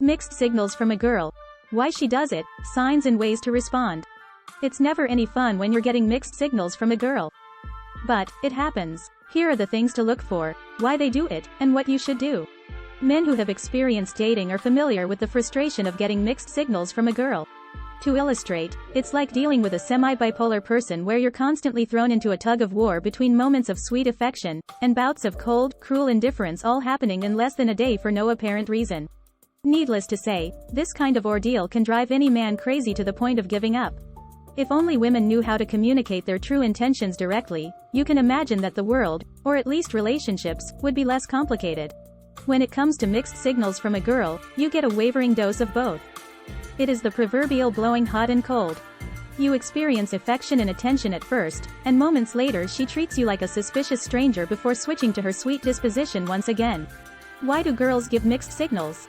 Mixed signals from a girl. Why she does it, signs and ways to respond. It's never any fun when you're getting mixed signals from a girl. But, it happens. Here are the things to look for, why they do it, and what you should do. Men who have experienced dating are familiar with the frustration of getting mixed signals from a girl. To illustrate, it's like dealing with a semi-bipolar person where you're constantly thrown into a tug of war between moments of sweet affection, and bouts of cold, cruel indifference all happening in less than a day for no apparent reason. Needless to say, this kind of ordeal can drive any man crazy to the point of giving up. If only women knew how to communicate their true intentions directly, you can imagine that the world, or at least relationships, would be less complicated. When it comes to mixed signals from a girl, you get a wavering dose of both. It is the proverbial blowing hot and cold. You experience affection and attention at first, and moments later she treats you like a suspicious stranger before switching to her sweet disposition once again. Why do girls give mixed signals?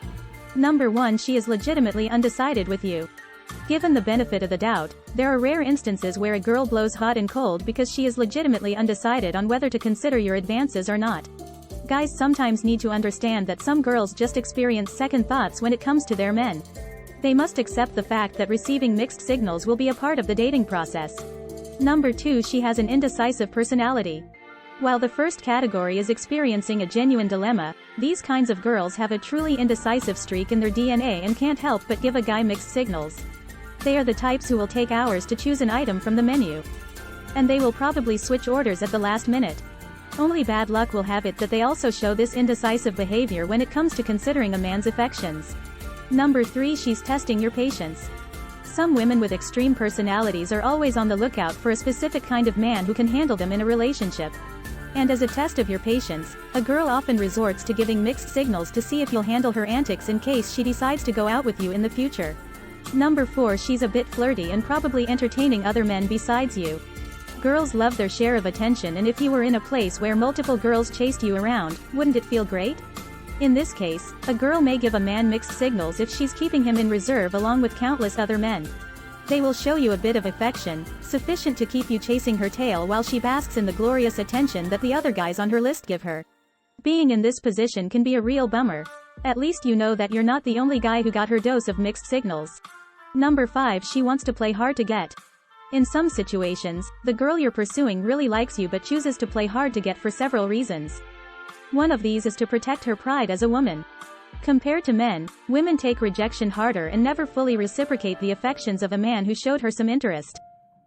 Number 1, she is legitimately undecided with you. Given the benefit of the doubt, there are rare instances where a girl blows hot and cold because she is legitimately undecided on whether to consider your advances or not. Guys sometimes need to understand that some girls just experience second thoughts when it comes to their men. They must accept the fact that receiving mixed signals will be a part of the dating process. Number 2, she has an indecisive personality. While the first category is experiencing a genuine dilemma, these kinds of girls have a truly indecisive streak in their DNA and can't help but give a guy mixed signals. They are the types who will take hours to choose an item from the menu. And they will probably switch orders at the last minute. Only bad luck will have it that they also show this indecisive behavior when it comes to considering a man's affections. Number 3, she's testing your patience. Some women with extreme personalities are always on the lookout for a specific kind of man who can handle them in a relationship. And as a test of your patience, a girl often resorts to giving mixed signals to see if you'll handle her antics in case she decides to go out with you in the future. Number 4, she's a bit flirty and probably entertaining other men besides you. Girls love their share of attention, and if you were in a place where multiple girls chased you around, wouldn't it feel great? In this case, a girl may give a man mixed signals if she's keeping him in reserve along with countless other men. They will show you a bit of affection, sufficient to keep you chasing her tail while she basks in the glorious attention that the other guys on her list give her. Being in this position can be a real bummer. At least you know that you're not the only guy who got her dose of mixed signals. Number 5, she wants to play hard to get. In some situations, the girl you're pursuing really likes you but chooses to play hard to get for several reasons. One of these is to protect her pride as a woman. Compared to men, women take rejection harder and never fully reciprocate the affections of a man who showed her some interest.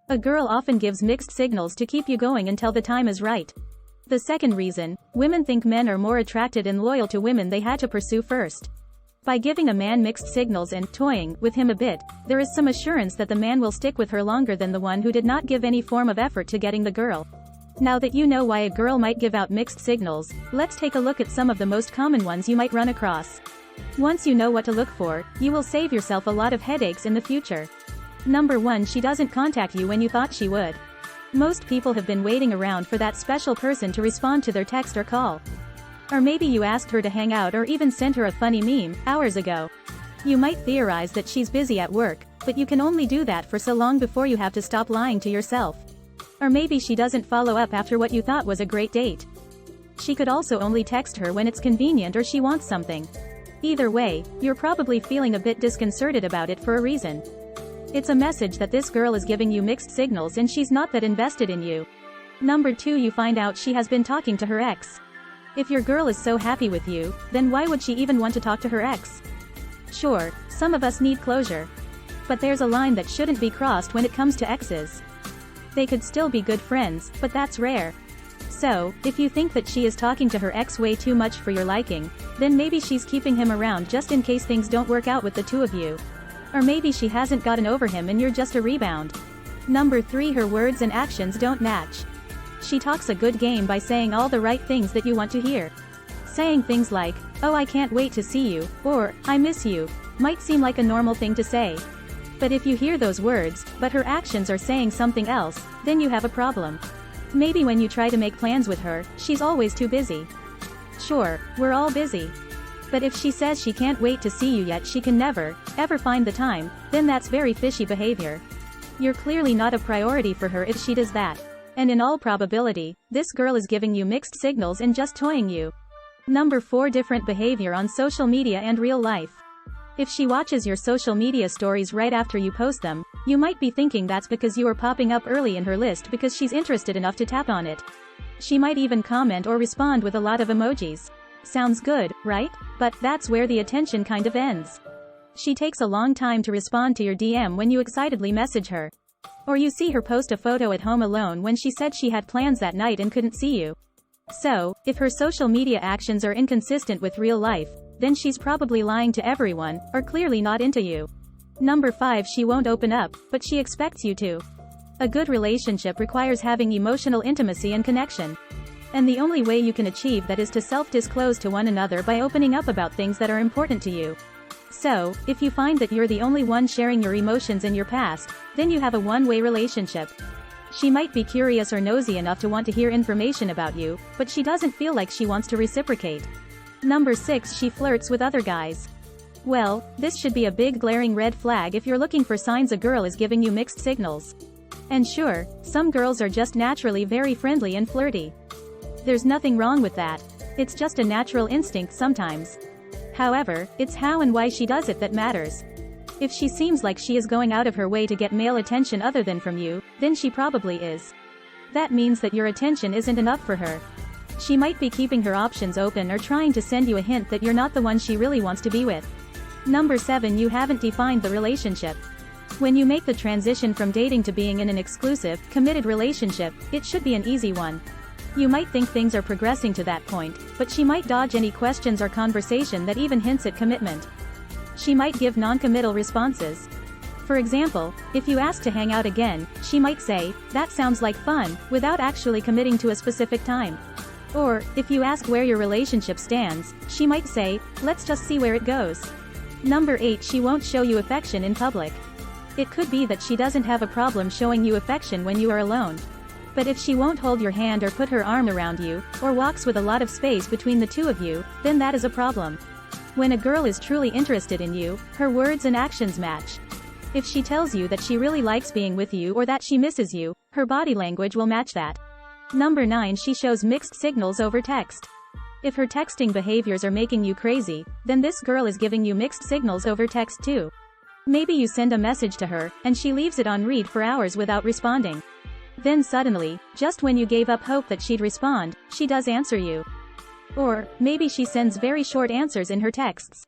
A girl often gives mixed signals to keep you going until the time is right. The second reason, women think men are more attracted and loyal to women they had to pursue first. By giving a man mixed signals and toying with him a bit, there is some assurance that the man will stick with her longer than the one who did not give any form of effort to getting the girl. Now that you know why a girl might give out mixed signals, let's take a look at some of the most common ones you might run across. Once you know what to look for, you will save yourself a lot of headaches in the future. Number 1, she doesn't contact you when you thought she would. Most people have been waiting around for that special person to respond to their text or call. Or maybe you asked her to hang out or even sent her a funny meme, hours ago. You might theorize that she's busy at work, but you can only do that for so long before you have to stop lying to yourself. Or maybe she doesn't follow up after what you thought was a great date. She could also only text her when it's convenient or she wants something. Either way, you're probably feeling a bit disconcerted about it for a reason. It's a message that this girl is giving you mixed signals and she's not that invested in you. Number 2, you find out she has been talking to her ex. If your girl is so happy with you, then why would she even want to talk to her ex? Sure, some of us need closure. But there's a line that shouldn't be crossed when it comes to exes. They could still be good friends, but that's rare. So, if you think that she is talking to her ex way too much for your liking, then maybe she's keeping him around just in case things don't work out with the two of you. Or maybe she hasn't gotten over him and you're just a rebound. Number 3, her words and actions don't match. She talks a good game by saying all the right things that you want to hear. Saying things like, "Oh, I can't wait to see you," or "I miss you," might seem like a normal thing to say. But if you hear those words, but her actions are saying something else, then you have a problem. Maybe when you try to make plans with her, she's always too busy. Sure, we're all busy. But if she says she can't wait to see you yet she can never, ever find the time, then that's very fishy behavior. You're clearly not a priority for her if she does that. And in all probability, this girl is giving you mixed signals and just toying you. Number 4, different behavior on social media and real life. If she watches your social media stories right after you post them, you might be thinking that's because you are popping up early in her list because she's interested enough to tap on it. She might even comment or respond with a lot of emojis. Sounds good, right? But that's where the attention kind of ends. She takes a long time to respond to your DM when you excitedly message her. Or you see her post a photo at home alone when she said she had plans that night and couldn't see you. So, if her social media actions are inconsistent with real life, then she's probably lying to everyone, or clearly not into you. Number 5. She won't open up, but she expects you to. A good relationship requires having emotional intimacy and connection. And the only way you can achieve that is to self-disclose to one another by opening up about things that are important to you. So, if you find that you're the only one sharing your emotions and your past, then you have a one-way relationship. She might be curious or nosy enough to want to hear information about you, but she doesn't feel like she wants to reciprocate. Number 6. She flirts with other guys. Well, this should be a big glaring red flag if you're looking for signs a girl is giving you mixed signals. And sure, some girls are just naturally very friendly and flirty. There's nothing wrong with that. It's just a natural instinct sometimes. However, it's how and why she does it that matters. If she seems like she is going out of her way to get male attention other than from you, then she probably is. That means that your attention isn't enough for her. She might be keeping her options open or trying to send you a hint that you're not the one she really wants to be with. Number 7. You haven't defined the relationship. When you make the transition from dating to being in an exclusive, committed relationship, it should be an easy one. You might think things are progressing to that point, but she might dodge any questions or conversation that even hints at commitment. She might give non-committal responses. For example, if you ask to hang out again, she might say, "That sounds like fun," without actually committing to a specific time. Or, if you ask where your relationship stands, she might say, "Let's just see where it goes." Number 8. She won't show you affection in public. It could be that she doesn't have a problem showing you affection when you are alone. But if she won't hold your hand or put her arm around you, or walks with a lot of space between the two of you, then that is a problem. When a girl is truly interested in you, her words and actions match. If she tells you that she really likes being with you or that she misses you, her body language will match that. Number 9. She shows mixed signals over text. If her texting behaviors are making you crazy, then this girl is giving you mixed signals over text too. Maybe you send a message to her, and she leaves it on read for hours without responding. Then suddenly, just when you gave up hope that she'd respond, she does answer you. Or, maybe she sends very short answers in her texts.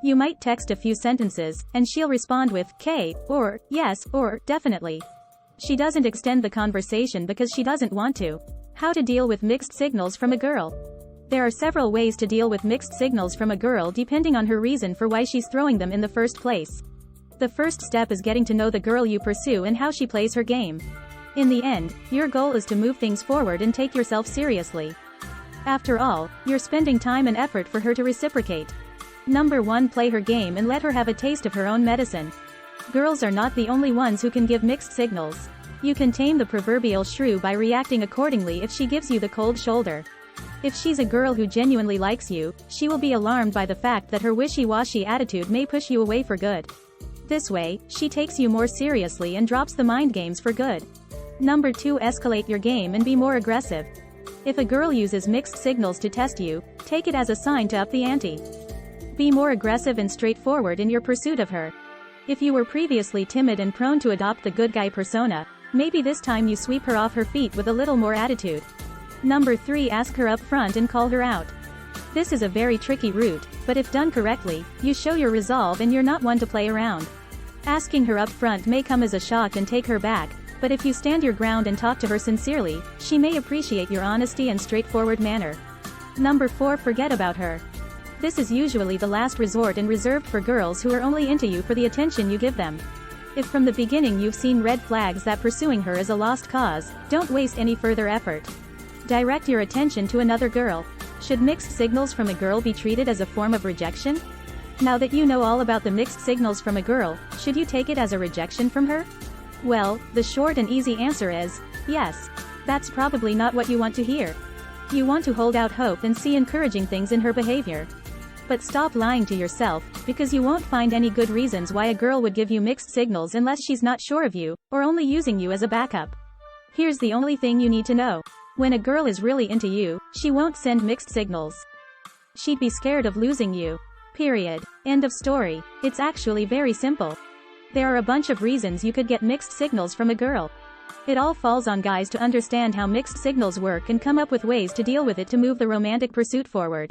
You might text a few sentences, and she'll respond with "K," or "Yes," or "Definitely." She doesn't extend the conversation because she doesn't want to. How to deal with mixed signals from a girl. There are several ways to deal with mixed signals from a girl depending on her reason for why she's throwing them in the first place. The first step is getting to know the girl you pursue and how she plays her game. In the end, your goal is to move things forward and take yourself seriously. After all, you're spending time and effort for her to reciprocate. Number 1. Play her game and let her have a taste of her own medicine. Girls are not the only ones who can give mixed signals. You can tame the proverbial shrew by reacting accordingly if she gives you the cold shoulder. If she's a girl who genuinely likes you, she will be alarmed by the fact that her wishy-washy attitude may push you away for good. This way, she takes you more seriously and drops the mind games for good. Number 2. Escalate your game and be more aggressive. If a girl uses mixed signals to test you, take it as a sign to up the ante. Be more aggressive and straightforward in your pursuit of her. If you were previously timid and prone to adopt the good guy persona, maybe this time you sweep her off her feet with a little more attitude. Number 3. Ask her up front and call her out. This is a very tricky route, but if done correctly, you show your resolve and you're not one to play around. Asking her up front may come as a shock and take her back, but if you stand your ground and talk to her sincerely, she may appreciate your honesty and straightforward manner. Number 4. Forget about her. This is usually the last resort and reserved for girls who are only into you for the attention you give them. If from the beginning you've seen red flags that pursuing her is a lost cause, don't waste any further effort. Direct your attention to another girl. Should mixed signals from a girl be treated as a form of rejection? Now that you know all about the mixed signals from a girl, should you take it as a rejection from her? Well, the short and easy answer is, yes. That's probably not what you want to hear. You want to hold out hope and see encouraging things in her behavior. But stop lying to yourself, because you won't find any good reasons why a girl would give you mixed signals unless she's not sure of you, or only using you as a backup. Here's the only thing you need to know. When a girl is really into you, she won't send mixed signals. She'd be scared of losing you. Period. End of story. It's actually very simple. There are a bunch of reasons you could get mixed signals from a girl. It all falls on guys to understand how mixed signals work and come up with ways to deal with it to move the romantic pursuit forward.